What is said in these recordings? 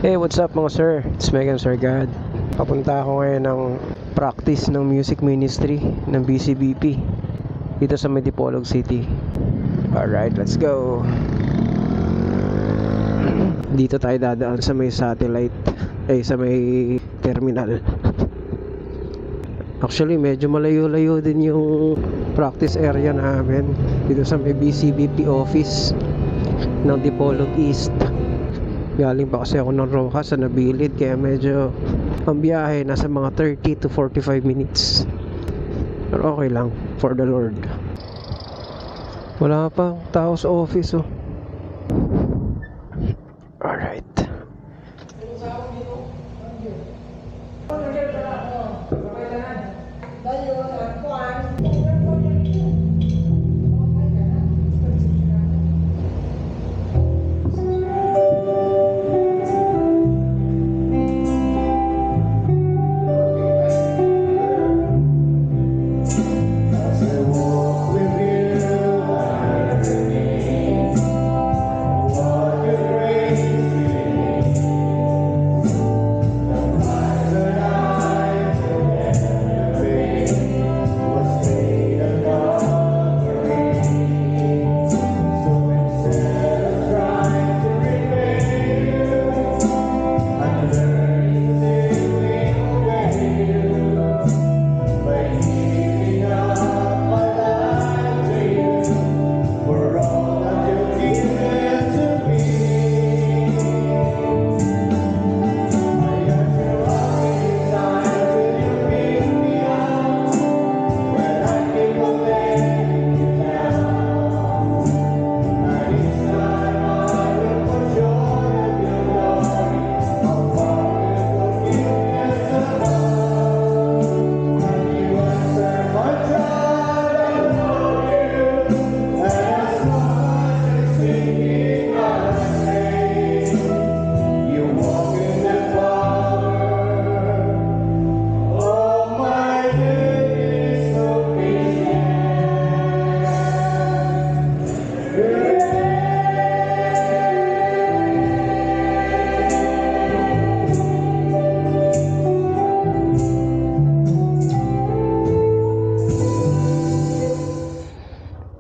Hey, what's up mga sir? It's Megan Sir God. Papunta ako ngayon ng practice ng music ministry ng BCBP dito sa Medipolog City. Alright, let's go. Dito tayo dadaan sa may satellite, sa may terminal. Actually, medyo malayo-layo din yung practice area namin dito sa may BCBP office ng Dipolog East. Galing pa kasi ako ng Rojas sa Nabilid, kaya medyo ang biyahe nasa mga 30 to 45 minutes. Pero okay lang, for the Lord. Wala pang tao sa office, oh. Alright.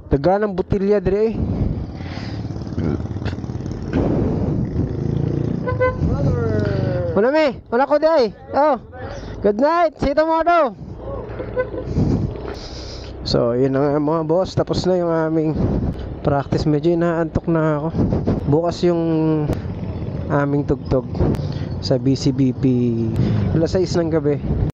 Taganang butilya dire. Wala me, wala ko day. Oh. Good night. See you tomorrow. So, yun na nga mga boss, tapos na yung aming practice. Medyo inaantok na ako. Bukas yung aming tugtog sa BCBP alas 6 ng gabi.